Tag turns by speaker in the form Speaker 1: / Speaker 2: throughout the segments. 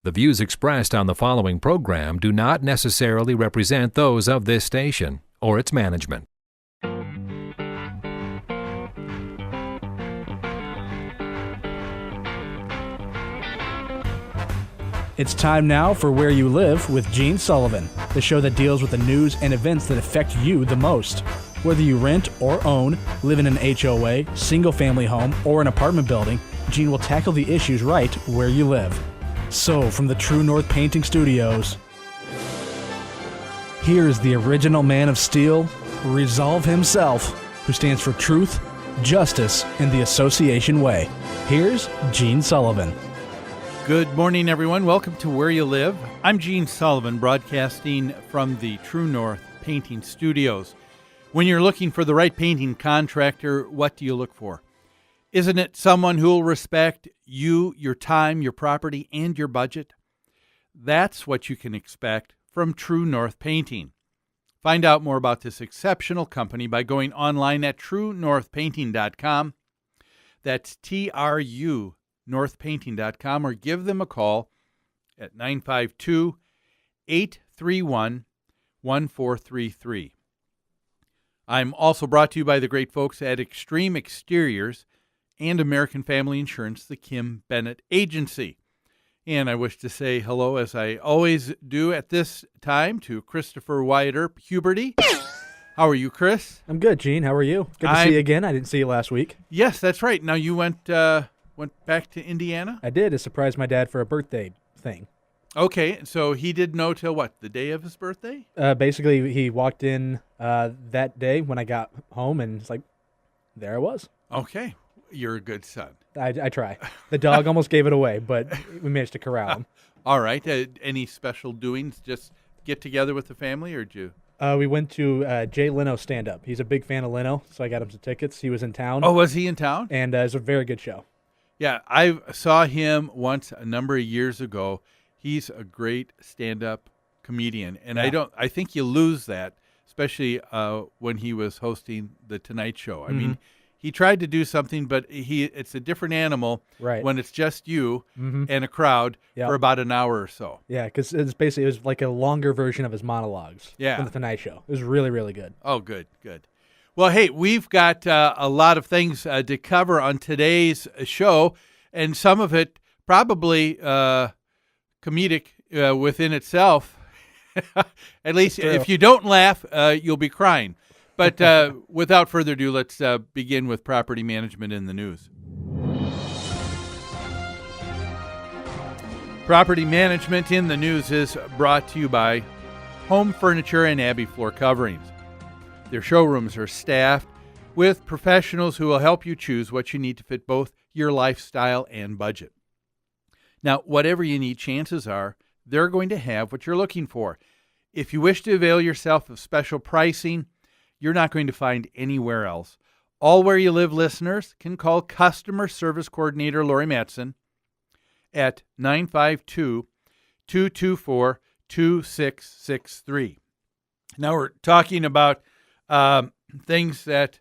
Speaker 1: The views expressed on the following program do not necessarily represent those of this station or its management.
Speaker 2: It's time now for Where You Live with Gene Sullivan, the show that deals with the news and events that affect you the most. Whether you rent or own, live in an HOA, single-family home, or an apartment building, Gene will tackle the issues right where you live. So, from the True North Painting Studios, here's the original Man of Steel, Resolve himself, who stands for truth, justice, and the association way. Here's Gene Sullivan.
Speaker 3: Good morning, everyone. Welcome to Where You Live. I'm Gene Sullivan, broadcasting from the True North Painting Studios. When you're looking for the right painting contractor, what do you look for? Isn't it someone who will respect you, your time, your property, and your budget? That's what you can expect from True North Painting. Find out more about this exceptional company by going online at truenorthpainting.com. That's TRU northpainting.com, or give them a call at 952-831-1433. I'm also brought to you by the great folks at Extreme Exteriors and American Family Insurance, the Kim Bennett Agency. And I wish to say hello, as I always do at this time, to Christopher Wyatt Earp Huberty. How are you, Chris?
Speaker 2: I'm good, Gene. How are you? Good to see you again. I didn't see you last week.
Speaker 3: Yes, that's right. Now, you went back to Indiana?
Speaker 2: I did. I surprised my dad for a birthday thing.
Speaker 3: Okay, so he didn't know till what, the day of his birthday?
Speaker 2: Basically, he walked in that day when I got home, and it's like, there I was.
Speaker 3: Okay, you're a good son.
Speaker 2: I try. The dog almost gave it away, but we managed to corral him.
Speaker 3: All right. Any special doings? Just get together with the family, or did you?
Speaker 2: We went to Jay Leno's stand-up. He's a big fan of Leno, so I got him some tickets. He was in town.
Speaker 3: Oh, was he in town?
Speaker 2: And it was a very good show.
Speaker 3: Yeah, I saw him once a number of years ago. He's a great stand-up comedian, and
Speaker 2: Yeah.
Speaker 3: I think you lose that, especially when he was hosting the Tonight Show. I mean, he tried to do something, but it's a different animal when it's just you and a crowd for about an hour or so.
Speaker 2: Yeah, because it was like a longer version of his monologues from the Tonight Show. It was really, really good.
Speaker 3: Oh, good. Well, hey, we've got a lot of things to cover on today's show, and some of it probably comedic within itself. At least if you don't laugh, you'll be crying. But without further ado, let's begin with property management in the news. Property management in the news is brought to you by Home Furniture and Abbey Floor Coverings. Their showrooms are staffed with professionals who will help you choose what you need to fit both your lifestyle and budget. Now, whatever you need, chances are they're going to have what you're looking for. If you wish to avail yourself of special pricing, you're not going to find anywhere else. All Where You Live listeners can call Customer Service Coordinator Lori Matson at 952-224-2663. Now, we're talking about things that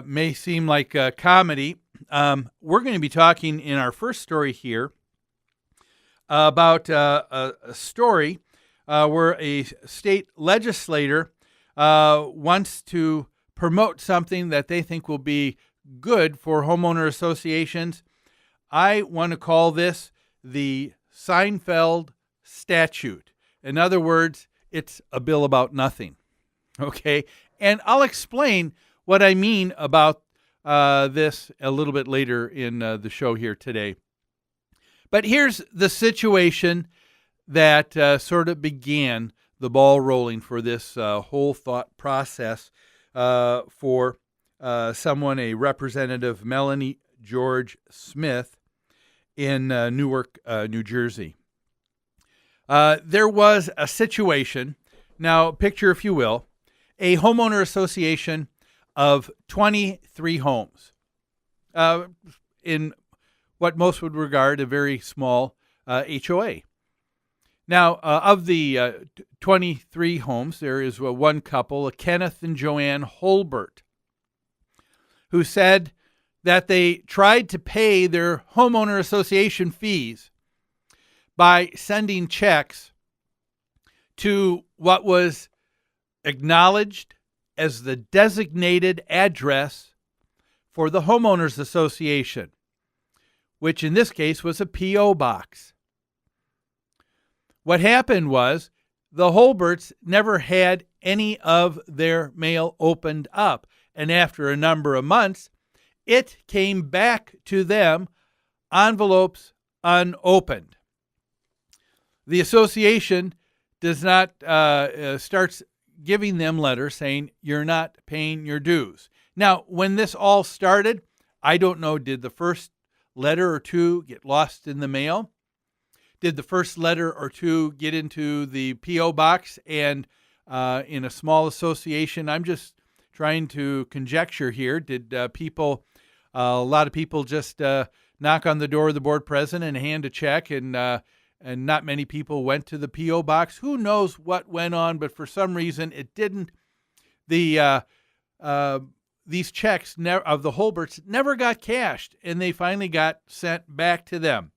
Speaker 3: may seem like comedy. We're going to be talking in our first story here about a story where a state legislator wants to promote something that they think will be good for homeowner associations. I want to call this the Seinfeld Statute. In other words, it's a bill about nothing. Okay? And I'll explain what I mean about this a little bit later in the show here today. But here's the situation that sort of began the ball rolling for this whole thought process for someone, a Representative Melanie George Smith in Newark, New Jersey. There was a situation, now picture if you will, a homeowner association of 23 homes in what most would regard a very small HOA. Now, of the 23 homes, there is one couple, Kenneth and Joanne Holbert, who said that they tried to pay their homeowner association fees, by sending checks to what was acknowledged as the designated address for the homeowners association, which in this case was a P.O. box. What happened was the Holberts never had any of their mail opened up, and after a number of months, it came back to them, envelopes unopened. The association does not starts giving them letters saying you're not paying your dues. Now, when this all started, I don't know, did the first letter or two get lost in the mail? Did the first letter or two get into the P.O. box and in a small association? I'm just trying to conjecture here. Did a lot of people just knock on the door of the board president and hand a check, and not many people went to the P.O. box? Who knows what went on, but for some reason it didn't. These checks of the Holberts never got cashed, and they finally got sent back to them.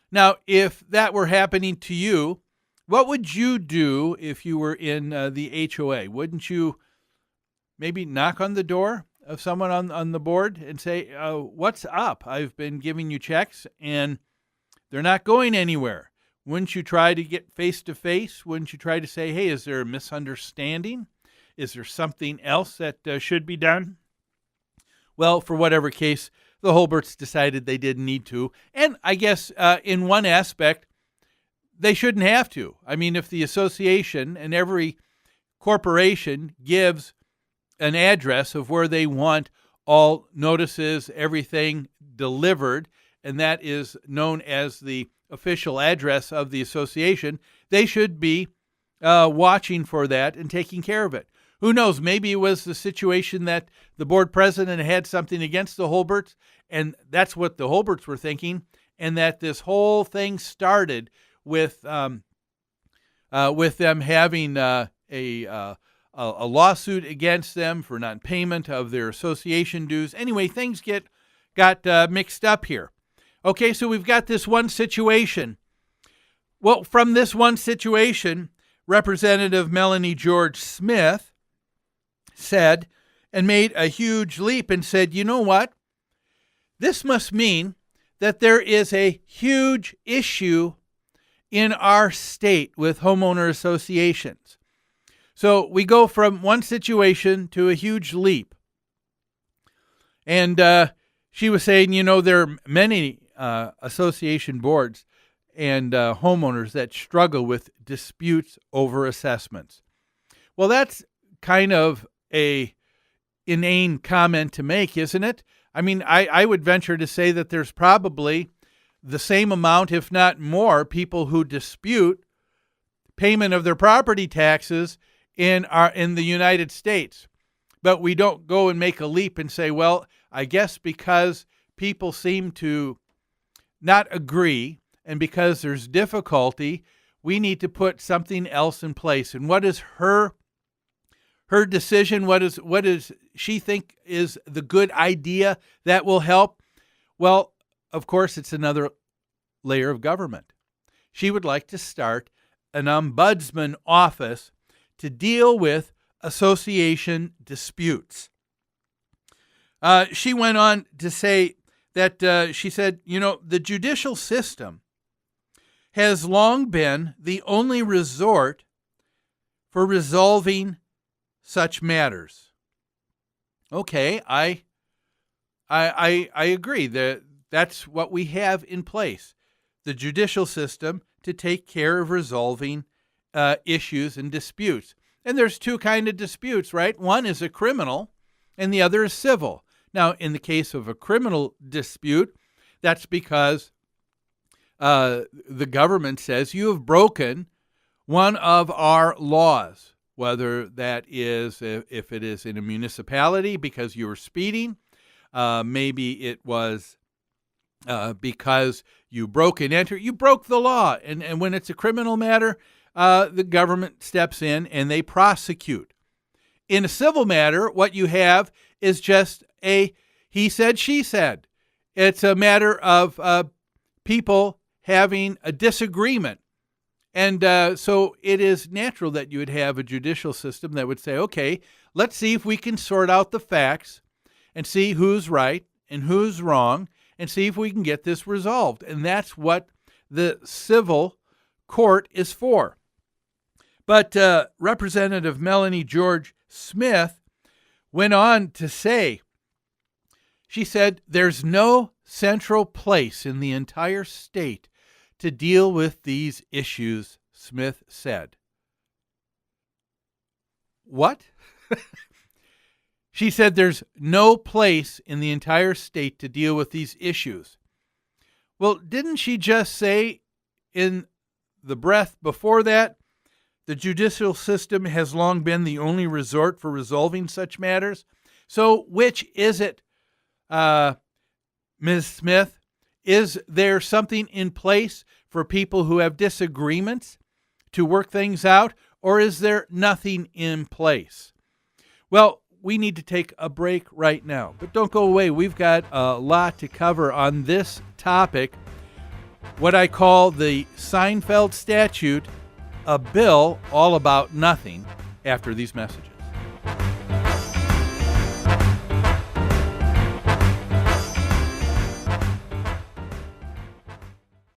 Speaker 3: Now, if that were happening to you, what would you do if you were in the HOA? Wouldn't you maybe knock on the door of someone on the board and say, what's up? I've been giving you checks, and they're not going anywhere. Wouldn't you try to get face-to-face? Wouldn't you try to say, hey, is there a misunderstanding? Is there something else that should be done? Well, for whatever case, the Holberts decided they didn't need to. And I guess in one aspect, they shouldn't have to. I mean, if the association and every corporation gives an address of where they want all notices, everything delivered, and that is known as the official address of the association, they should be watching for that and taking care of it. Who knows? Maybe it was the situation that the board president had something against the Holberts, and that's what the Holberts were thinking, and that this whole thing started with them having a lawsuit against them for non-payment of their association dues. Anyway, things got mixed up here. Okay, so we've got this one situation. Well, from this one situation, Representative Melanie George Smith said and made a huge leap and said, you know what? This must mean that there is a huge issue in our state with homeowner associations. So we go from one situation to a huge leap. And she was saying, there are many association boards and homeowners that struggle with disputes over assessments. Well, that's kind of a inane comment to make, isn't it? I mean, I would venture to say that there's probably the same amount, if not more, people who dispute payment of their property taxes in the United States. But we don't go and make a leap and say, well, I guess because people seem to not agree and because there's difficulty, we need to put something else in place. And what is her decision? What does she think is the good idea that will help? Well, of course, it's another layer of government. She would like to start an ombudsman office to deal with association disputes. She went on to say that she said, the judicial system has long been the only resort for resolving such matters. Okay, I agree that that's what we have in place, the judicial system to take care of resolving issues and disputes. And there's two kinds of disputes, right? One is a criminal and the other is civil. Now, in the case of a criminal dispute, that's because the government says you have broken one of our laws, whether that is if it is in a municipality because you were speeding, maybe it was because you broke and entered. You broke the law, and when it's a criminal matter, the government steps in and they prosecute. In a civil matter, what you have is just a he said, she said. It's a matter of people having a disagreement. And so it is natural that you would have a judicial system that would say, okay, let's see if we can sort out the facts and see who's right and who's wrong and see if we can get this resolved. And that's what the civil court is for. But Representative Melanie George Smith went on to say, she said, there's no central place in the entire state to deal with these issues, Smith said. What? She said there's no place in the entire state to deal with these issues. Well, didn't she just say in the breath before that, the judicial system has long been the only resort for resolving such matters? So which is it, Ms. Smith? Is there something in place for people who have disagreements to work things out, or is there nothing in place? Well, we need to take a break right now, but don't go away. We've got a lot to cover on this topic, what I call the Seinfeld statute, a bill all about nothing, after these messages.